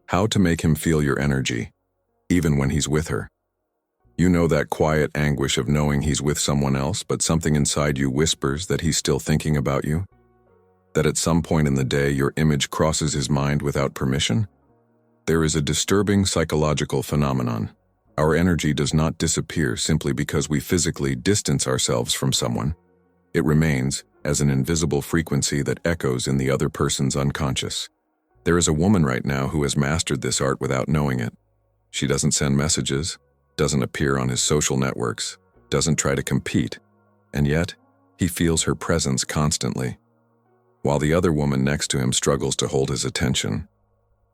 How to make him feel your energy, even when he's with her. You know that quiet anguish of knowing he's with someone else, but something inside you whispers that he's still thinking about you? That at some point in the day your image crosses his mind without permission? There is a disturbing psychological phenomenon. Our energy does not disappear simply because we physically distance ourselves from someone. It remains as an invisible frequency that echoes in the other person's unconscious. There is a woman right now who has mastered this art without knowing it. She doesn't send messages, doesn't appear on his social networks, doesn't try to compete, and yet he feels her presence constantly. While the other woman next to him struggles to hold his attention,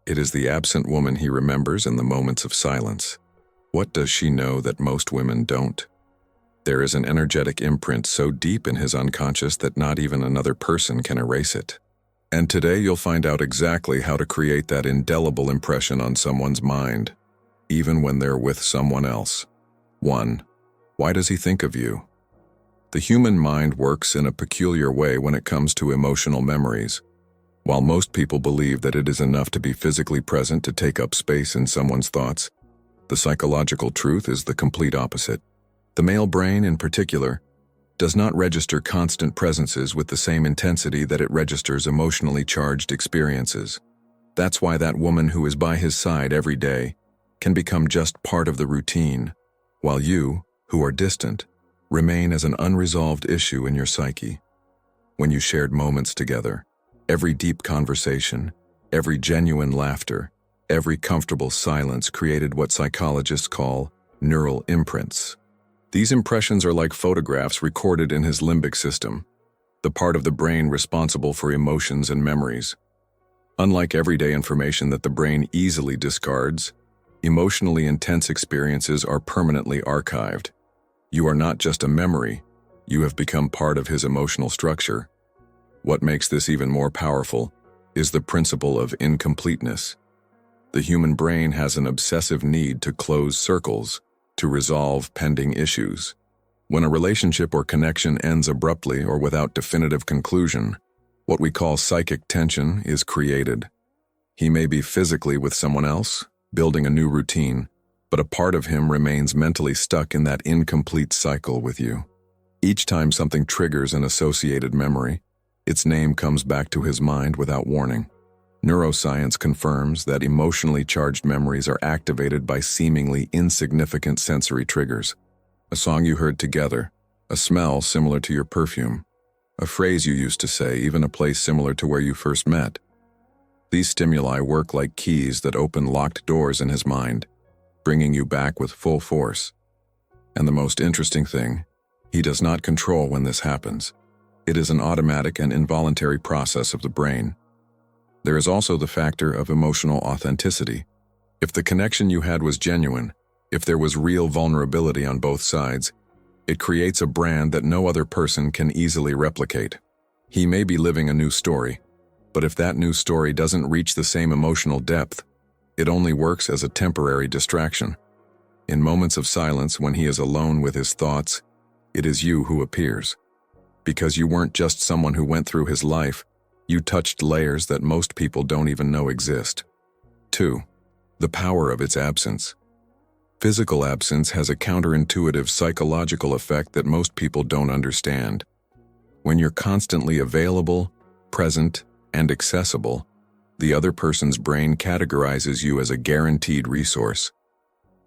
it is the absent woman he remembers in the moments of silence. What does she know that most women don't? There is an energetic imprint so deep in his unconscious that not even another person can erase it. And today you'll find out exactly how to create that indelible impression on someone's mind, even when they're with someone else. 1. Why does he think of you? The human mind works in a peculiar way when it comes to emotional memories. While most people believe that it is enough to be physically present to take up space in someone's thoughts, the psychological truth is the complete opposite. The male brain, in particular, does not register constant presences with the same intensity that it registers emotionally charged experiences. That's why that woman who is by his side every day can become just part of the routine, while you, who are distant, remain as an unresolved issue in your psyche. When you shared moments together, every deep conversation, every genuine laughter, every comfortable silence created what psychologists call neural imprints. These impressions are like photographs recorded in his limbic system, the part of the brain responsible for emotions and memories. Unlike everyday information that the brain easily discards, emotionally intense experiences are permanently archived. You are not just a memory, you have become part of his emotional structure. What makes this even more powerful is the principle of incompleteness. The human brain has an obsessive need to close circles, to resolve pending issues. When a relationship or connection ends abruptly or without definitive conclusion, what we call psychic tension is created. He may be physically with someone else, building a new routine, but a part of him remains mentally stuck in that incomplete cycle with you. Each time something triggers an associated memory, its name comes back to his mind without warning. Neuroscience confirms that emotionally charged memories are activated by seemingly insignificant sensory triggers. A song you heard together, a smell similar to your perfume, a phrase you used to say, even a place similar to where you first met. These stimuli work like keys that open locked doors in his mind, bringing you back with full force. And the most interesting thing, he does not control when this happens. It is an automatic and involuntary process of the brain. There is also the factor of emotional authenticity. If the connection you had was genuine, if there was real vulnerability on both sides, it creates a brand that no other person can easily replicate. He may be living a new story, but if that new story doesn't reach the same emotional depth, it only works as a temporary distraction. In moments of silence, when he is alone with his thoughts, it is you who appears. Because you weren't just someone who went through his life, you touched layers that most people don't even know exist. 2. The power of its absence. Physical absence has a counterintuitive psychological effect that most people don't understand. When you're constantly available, present, and accessible, the other person's brain categorizes you as a guaranteed resource.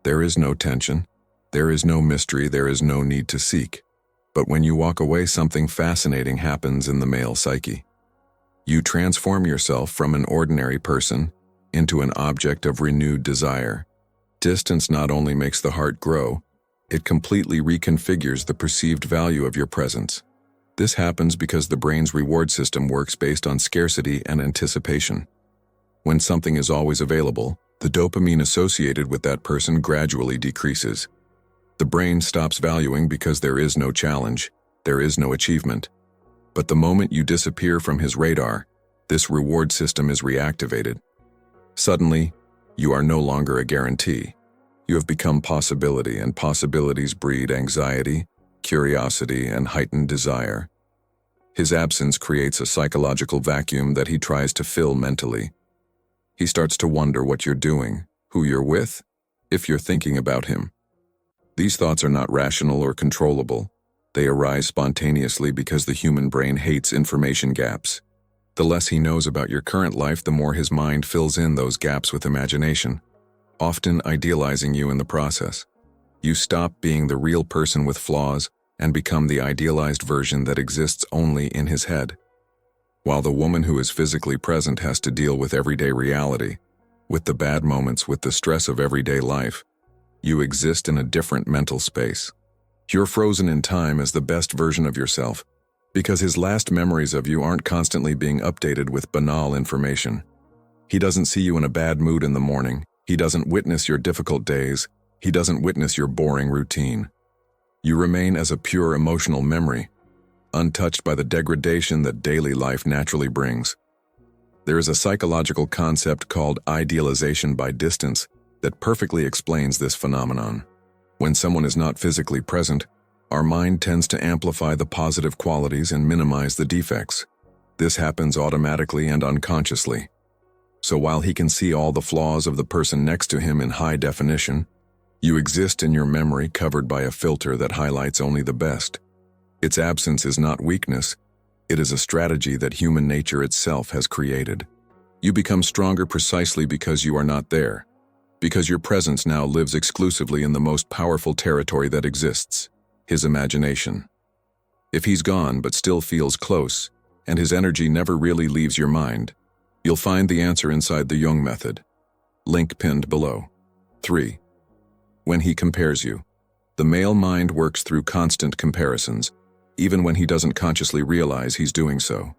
There is no tension, there is no mystery, there is no need to seek. But when you walk away, something fascinating happens in the male psyche. You transform yourself from an ordinary person into an object of renewed desire. Distance not only makes the heart grow, it completely reconfigures the perceived value of your presence. This happens because the brain's reward system works based on scarcity and anticipation. When something is always available, the dopamine associated with that person gradually decreases. The brain stops valuing because there is no challenge, there is no achievement. But the moment you disappear from his radar, this reward system is reactivated. Suddenly, you are no longer a guarantee. You have become possibility, and possibilities breed anxiety, curiosity, and heightened desire. His absence creates a psychological vacuum that he tries to fill mentally. He starts to wonder what you're doing, who you're with, if you're thinking about him. These thoughts are not rational or controllable. They arise spontaneously because the human brain hates information gaps. The less he knows about your current life, the more his mind fills in those gaps with imagination, often idealizing you in the process. You stop being the real person with flaws and become the idealized version that exists only in his head. While the woman who is physically present has to deal with everyday reality, with the bad moments, with the stress of everyday life, you exist in a different mental space. You're frozen in time as the best version of yourself, because his last memories of you aren't constantly being updated with banal information. He doesn't see you in a bad mood in the morning. He doesn't witness your difficult days. He doesn't witness your boring routine. You remain as a pure emotional memory, untouched by the degradation that daily life naturally brings. There is a psychological concept called idealization by distance that perfectly explains this phenomenon. When someone is not physically present, our mind tends to amplify the positive qualities and minimize the defects. This happens automatically and unconsciously. So while he can see all the flaws of the person next to him in high definition, you exist in your memory covered by a filter that highlights only the best. Its absence is not weakness. It is a strategy that human nature itself has created. You become stronger precisely because you are not there, because your presence now lives exclusively in the most powerful territory that exists, his imagination. If he's gone but still feels close, and his energy never really leaves your mind, you'll find the answer inside the Jung Method. Link pinned below. 3. When he compares you. The male mind works through constant comparisons, even when he doesn't consciously realize he's doing so.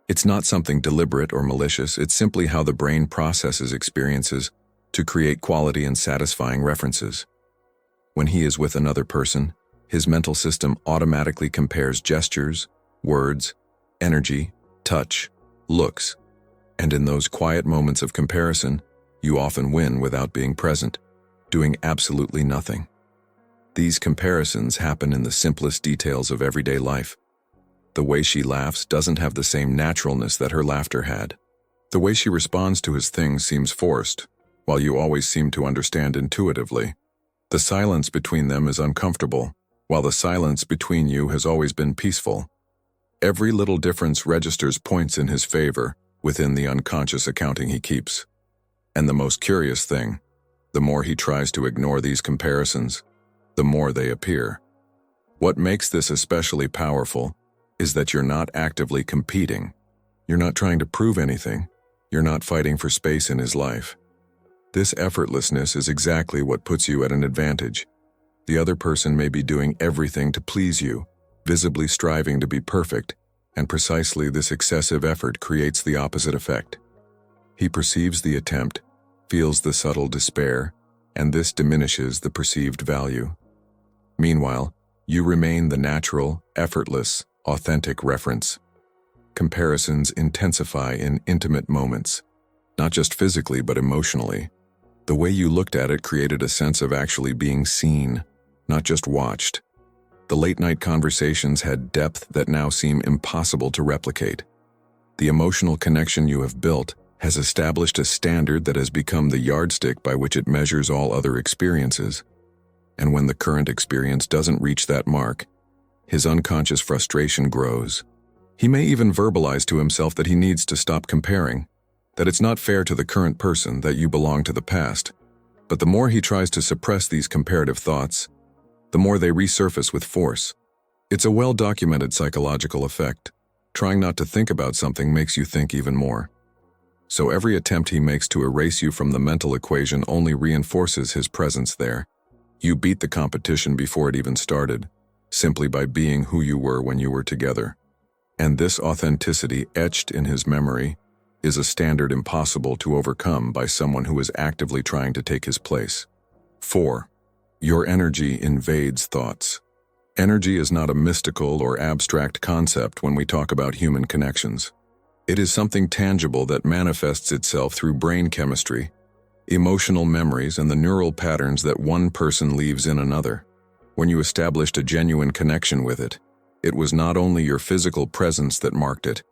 It's not something deliberate or malicious, it's simply how the brain processes experiences to create quality and satisfying references. When he is with another person, his mental system automatically compares gestures, words, energy, touch, looks, and in those quiet moments of comparison, you often win without being present, doing absolutely nothing. These comparisons happen in the simplest details of everyday life. The way she laughs doesn't have the same naturalness that her laughter had. The way she responds to his things seems forced, while you always seem to understand intuitively. The silence between them is uncomfortable, while the silence between you has always been peaceful. Every little difference registers points in his favor within the unconscious accounting he keeps. And the most curious thing, the more he tries to ignore these comparisons, the more they appear. What makes this especially powerful is that you're not actively competing. You're not trying to prove anything. You're not fighting for space in his life. This effortlessness is exactly what puts you at an advantage. The other person may be doing everything to please you, visibly striving to be perfect, and precisely this excessive effort creates the opposite effect. He perceives the attempt, feels the subtle despair, and this diminishes the perceived value. Meanwhile, you remain the natural, effortless, authentic reference. Comparisons intensify in intimate moments, not just physically but emotionally. The way you looked at it created a sense of actually being seen, not just watched. The late-night conversations had depth that now seem impossible to replicate. The emotional connection you have built has established a standard that has become the yardstick by which it measures all other experiences. And when the current experience doesn't reach that mark, his unconscious frustration grows. He may even verbalize to himself that he needs to stop comparing, that it's not fair to the current person, that you belong to the past. But the more he tries to suppress these comparative thoughts, the more they resurface with force. It's a well-documented psychological effect. Trying not to think about something makes you think even more. So every attempt he makes to erase you from the mental equation only reinforces his presence there. You beat the competition before it even started, simply by being who you were when you were together. And this authenticity etched in his memory is a standard impossible to overcome by someone who is actively trying to take his place. 4. Your energy invades thoughts. Energy is not a mystical or abstract concept when we talk about human connections. It is something tangible that manifests itself through brain chemistry, emotional memories, and the neural patterns that one person leaves in another. When you established a genuine connection with it, it was not only your physical presence that marked it,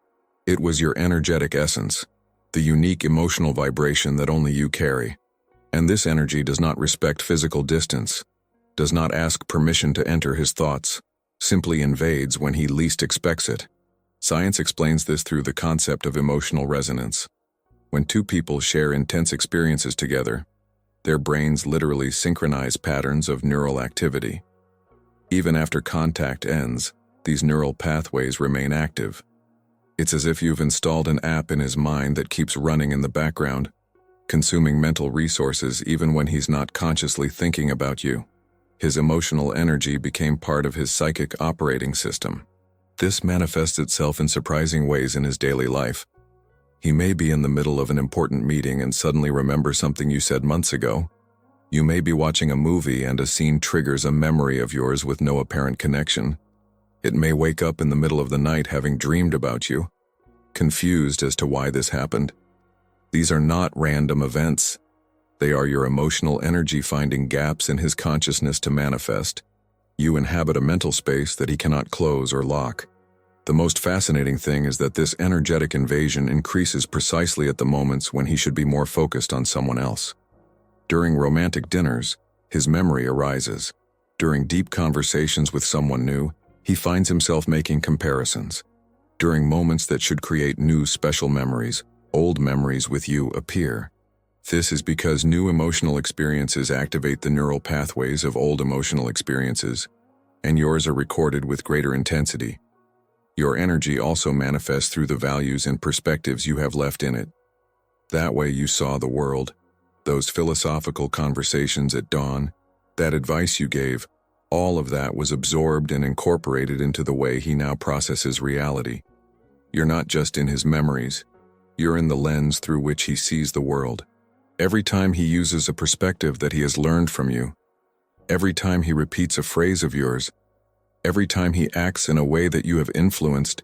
it was your energetic essence. the unique emotional vibration that only you carry. And this energy does not respect physical distance, does not ask permission to enter his thoughts, simply invades when he least expects it. Science explains this through the concept of emotional resonance. When two people share intense experiences together, their brains literally synchronize patterns of neural activity. Even after contact ends, these neural pathways remain active. It's as if you've installed an app in his mind that keeps running in the background, consuming mental resources even when he's not consciously thinking about you. His emotional energy became part of his psychic operating system. This manifests itself in surprising ways in his daily life. He may be in the middle of an important meeting and suddenly remember something you said months ago. You may be watching a movie and a scene triggers a memory of yours with no apparent connection. It may wake up in the middle of the night having dreamed about you, confused as to why this happened. These are not random events. They are your emotional energy finding gaps in his consciousness to manifest. You inhabit a mental space that he cannot close or lock. The most fascinating thing is that this energetic invasion increases precisely at the moments when he should be more focused on someone else. During romantic dinners, his memory arises. During deep conversations with someone new, he finds himself making comparisons. During moments that should create new special memories, old memories with you appear. This is because new emotional experiences activate the neural pathways of old emotional experiences, and yours are recorded with greater intensity. Your energy also manifests through the values and perspectives you have left in it. That way you saw the world, those philosophical conversations at dawn, that advice you gave, all of that was absorbed and incorporated into the way he now processes reality. You're not just in his memories, you're in the lens through which he sees the world. Every time he uses a perspective that he has learned from you, every time he repeats a phrase of yours, every time he acts in a way that you have influenced,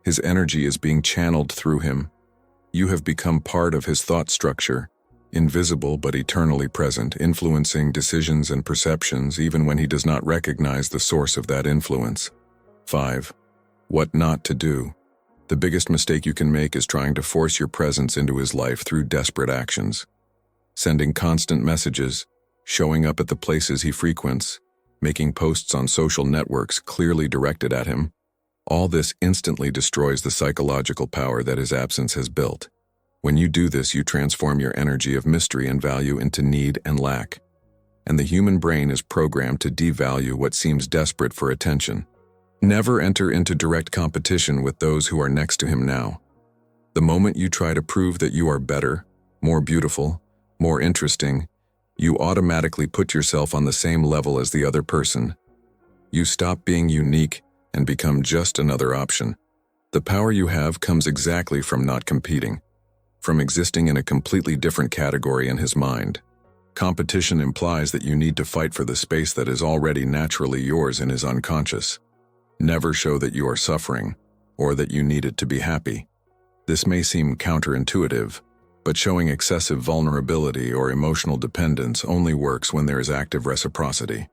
his energy is being channeled through him. You have become part of his thought structure, invisible but eternally present, influencing decisions and perceptions even when he does not recognize the source of that influence. 5. What not to do. The biggest mistake you can make is trying to force your presence into his life through desperate actions. Sending constant messages, showing up at the places he frequents, making posts on social networks clearly directed at him, all this instantly destroys the psychological power that his absence has built. When you do this, you transform your energy of mystery and value into need and lack. And the human brain is programmed to devalue what seems desperate for attention. Never enter into direct competition with those who are next to him now. The moment you try to prove that you are better, more beautiful, more interesting, you automatically put yourself on the same level as the other person. You stop being unique and become just another option. The power you have comes exactly from not competing, from existing in a completely different category in his mind. Competition implies that you need to fight for the space that is already naturally yours in his unconscious. Never show that you are suffering, or that you need it to be happy. This may seem counterintuitive, but showing excessive vulnerability or emotional dependence only works when there is active reciprocity.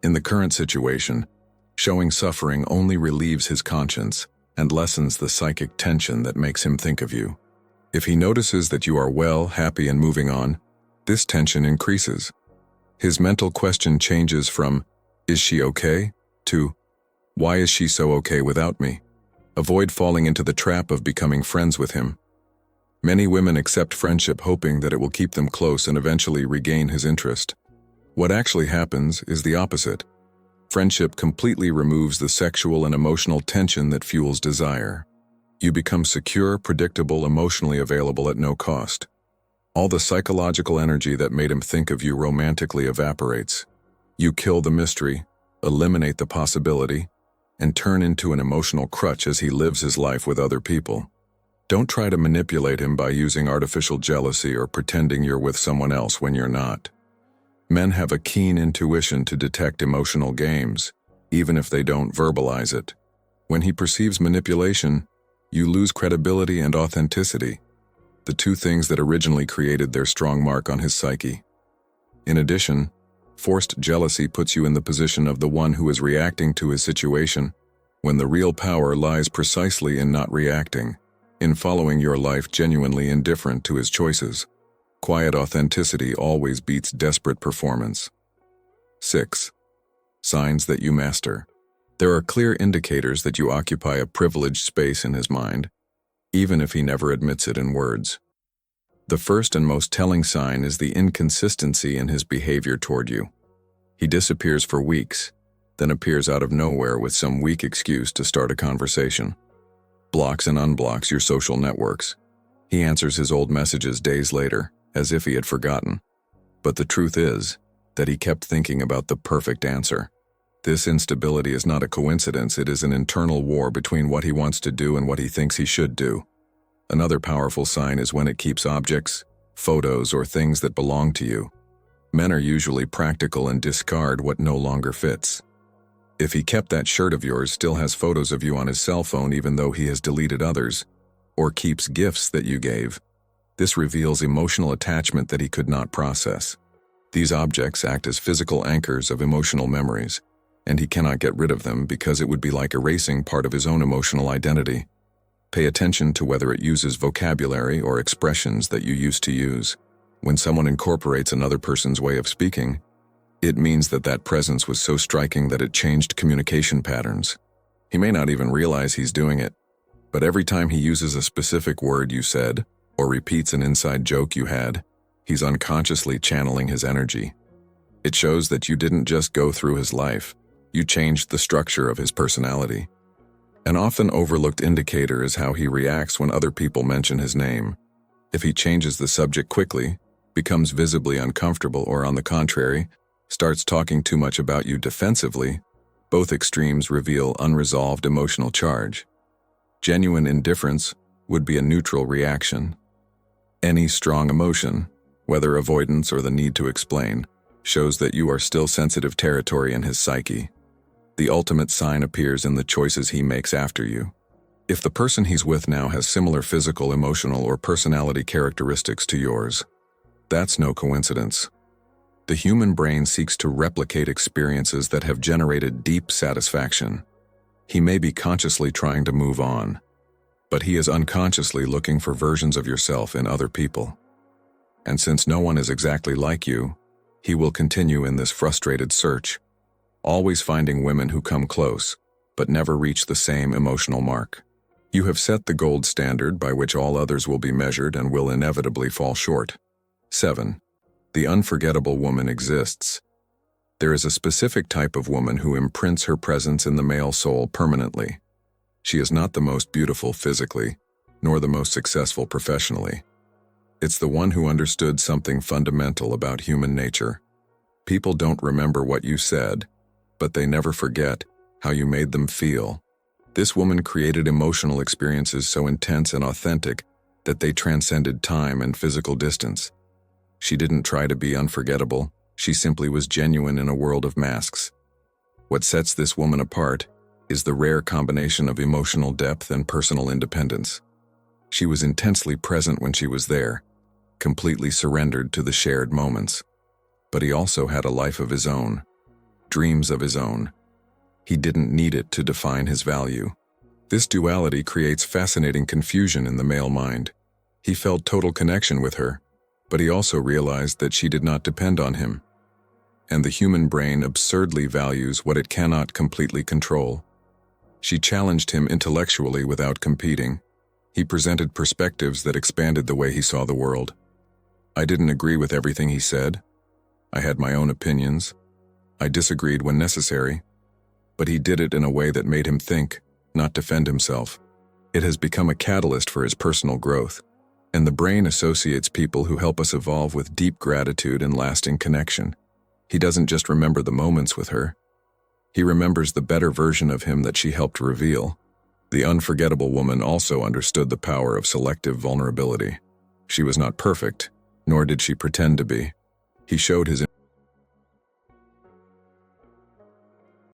In the current situation, showing suffering only relieves his conscience and lessens the psychic tension that makes him think of you. If he notices that you are well, happy, and moving on, this tension increases. His mental question changes from, "Is she okay?" to, "Why is she so okay without me?" Avoid falling into the trap of becoming friends with him. Many women accept friendship hoping that it will keep them close and eventually regain his interest. What actually happens is the opposite. Friendship completely removes the sexual and emotional tension that fuels desire. You become secure, predictable, emotionally available at no cost. All the psychological energy that made him think of you romantically evaporates. You kill the mystery, eliminate the possibility, and turn into an emotional crutch as he lives his life with other people. Don't try to manipulate him by using artificial jealousy or pretending you're with someone else when you're not. Men have a keen intuition to detect emotional games, even if they don't verbalize it. When he perceives manipulation, you lose credibility and authenticity, the two things that originally created their strong mark on his psyche. In addition, forced jealousy puts you in the position of the one who is reacting to his situation, when the real power lies precisely in not reacting. in following your life genuinely indifferent to his choices. Quiet authenticity always beats desperate performance. 6. Signs that you master. There are clear indicators that you occupy a privileged space in his mind, even if he never admits it in words. The first and most telling sign is the inconsistency in his behavior toward you. He disappears for weeks, then appears out of nowhere with some weak excuse to start a conversation. Blocks and unblocks your social networks. He answers his old messages days later, as if he had forgotten. But the truth is that he kept thinking about the perfect answer. This instability is not a coincidence, it is an internal war between what he wants to do and what he thinks he should do. Another powerful sign is when it keeps objects, photos, or things that belong to you. Men are usually practical and discard what no longer fits. If he kept that shirt of yours, still has photos of you on his cell phone even though he has deleted others, or keeps gifts that you gave, this reveals emotional attachment that he could not process. These objects act as physical anchors of emotional memories, and he cannot get rid of them because it would be like erasing part of his own emotional identity. Pay attention to whether it uses vocabulary or expressions that you used to use. When someone incorporates another person's way of speaking, it means that that presence was so striking that it changed communication patterns. He may not even realize he's doing it, but every time he uses a specific word you said, or repeats an inside joke you had, he's unconsciously channeling his energy. It shows that you didn't just go through his life, you changed the structure of his personality. An often overlooked indicator is how he reacts when other people mention his name. If he changes the subject quickly, becomes visibly uncomfortable, or on the contrary, starts talking too much about you defensively, both extremes reveal unresolved emotional charge. Genuine indifference would be a neutral reaction. Any strong emotion, whether avoidance or the need to explain, shows that you are still sensitive territory in his psyche. The ultimate sign appears in the choices he makes after you. If the person he's with now has similar physical, emotional, or personality characteristics to yours, that's no coincidence. The human brain seeks to replicate experiences that have generated deep satisfaction. He may be consciously trying to move on, but he is unconsciously looking for versions of yourself in other people. And since no one is exactly like you, he will continue in this frustrated search, always finding women who come close, but never reach the same emotional mark. You have set the gold standard by which all others will be measured and will inevitably fall short. 7. The unforgettable woman exists. There is a specific type of woman who imprints her presence in the male soul permanently. She is not the most beautiful physically, nor the most successful professionally. It's the one who understood something fundamental about human nature. People don't remember what you said, but they never forget how you made them feel. This woman created emotional experiences so intense and authentic that they transcended time and physical distance. She didn't try to be unforgettable, she simply was genuine in a world of masks. What sets this woman apart is the rare combination of emotional depth and personal independence. She was intensely present when she was there, completely surrendered to the shared moments. But he also had a life of his own, dreams of his own. He didn't need it to define his value. This duality creates fascinating confusion in the male mind. He felt total connection with her, but he also realized that she did not depend on him. And the human brain absurdly values what it cannot completely control. She challenged him intellectually without competing. He presented perspectives that expanded the way he saw the world. I didn't agree with everything he said. I had my own opinions. I disagreed when necessary. But he did it in a way that made him think, not defend himself. It has become a catalyst for his personal growth. And the brain associates people who help us evolve with deep gratitude and lasting connection. He doesn't just remember the moments with her. He remembers the better version of him that she helped reveal. The unforgettable woman also understood the power of selective vulnerability. She was not perfect, nor did she pretend to be. He showed his